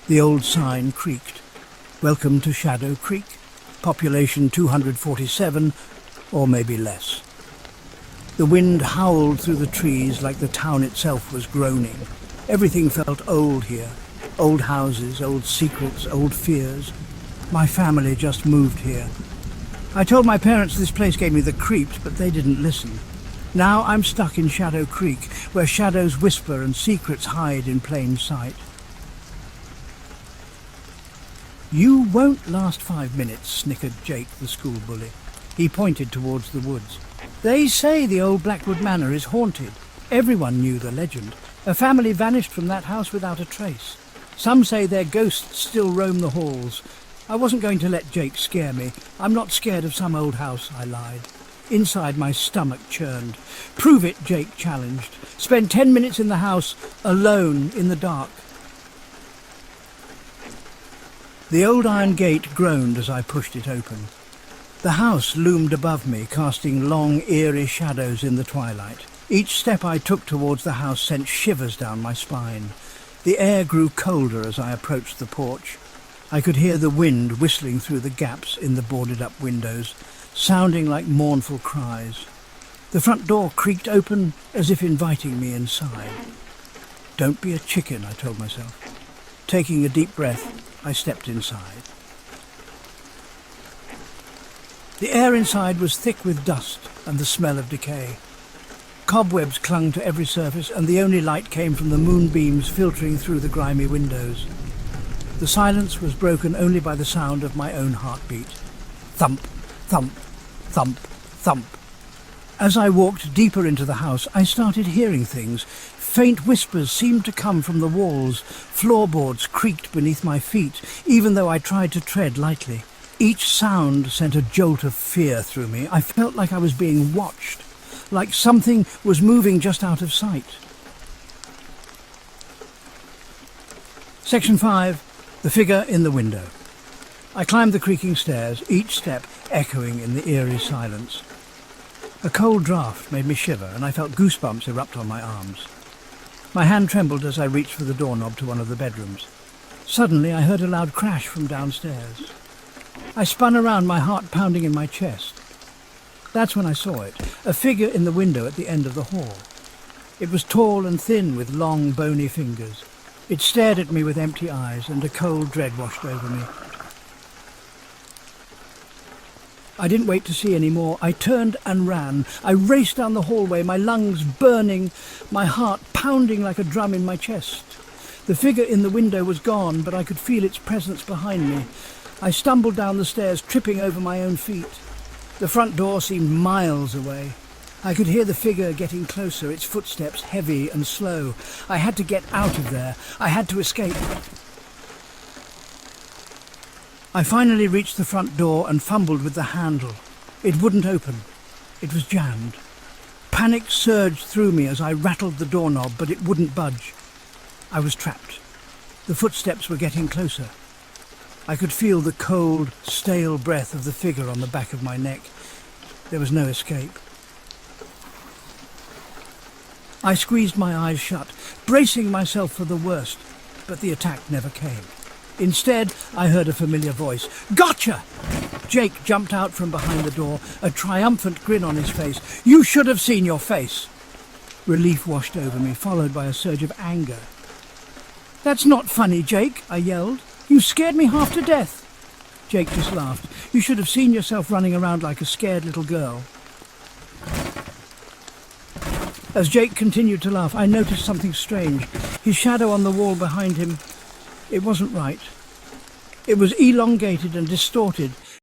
The old sign creaked. Welcome to Shadow Creek. Population 247, or maybe less. The wind howled through the trees like the town itself was groaning. Everything felt old here. Old houses, old secrets, old fears. My family just moved here. I told my parents this place gave me the creeps, but they didn't listen. Now I'm stuck in Shadow Creek, where shadows whisper and secrets hide in plain sight. You won't last 5 minutes, snickered Jake, the school bully. He pointed towards the woods. They say the old Blackwood Manor is haunted. Everyone knew the legend. A family vanished from that house without a trace. Some say their ghosts still roam the halls. I wasn't going to let Jake scare me. I'm not scared of some old house, I lied. Inside my stomach churned. Prove it, Jake challenged. Spend 10 minutes in the house, alone, in the dark. The old iron gate groaned as I pushed it open. The house loomed above me, casting long, eerie shadows in the twilight. Each step I took towards the house sent shivers down my spine. The air grew colder as I approached the porch. I could hear the wind whistling through the gaps in the boarded-up windows, sounding like mournful cries. The front door creaked open as if inviting me inside. Don't be a chicken, I told myself. Taking a deep breath, I stepped inside. The air inside was thick with dust and the smell of decay. Cobwebs clung to every surface, and the only light came from the moonbeams filtering through the grimy windows. The silence was broken only by the sound of my own heartbeat. Thump, thump, thump, thump. As I walked deeper into the house, I started hearing things. Faint whispers seemed to come from the walls. Floorboards creaked beneath my feet, even though I tried to tread lightly. Each sound sent a jolt of fear through me. I felt like I was being watched, like something was moving just out of sight. Section 5. The figure in the window. I climbed the creaking stairs, each step echoing in the eerie silence. A cold draft made me shiver, and I felt goosebumps erupt on my arms. My hand trembled as I reached for the doorknob to one of the bedrooms. Suddenly I heard a loud crash from downstairs. I spun around, my heart pounding in my chest. That's when I saw it, a figure in the window at the end of the hall. It was tall and thin with long, bony fingers. It stared at me with empty eyes, and a cold dread washed over me. I didn't wait to see any more. I turned and ran. I raced down the hallway, my lungs burning, my heart pounding like a drum in my chest. The figure in the window was gone, but I could feel its presence behind me. I stumbled down the stairs, tripping over my own feet. The front door seemed miles away. I could hear the figure getting closer, its footsteps heavy and slow. I had to get out of there. I had to escape. I finally reached the front door and fumbled with the handle. It wouldn't open. It was jammed. Panic surged through me as I rattled the doorknob, but it wouldn't budge. I was trapped. The footsteps were getting closer. I could feel the cold, stale breath of the figure on the back of my neck. There was no escape. I squeezed my eyes shut, bracing myself for the worst, but the attack never came. Instead, I heard a familiar voice. Gotcha! Jake jumped out from behind the door, a triumphant grin on his face. You should have seen your face! Relief washed over me, followed by a surge of anger. That's not funny, Jake, I yelled. You scared me half to death. Jake just laughed. You should have seen yourself running around like a scared little girl. As Jake continued to laugh, I noticed something strange. His shadow on the wall behind him, it wasn't right. It was elongated and distorted.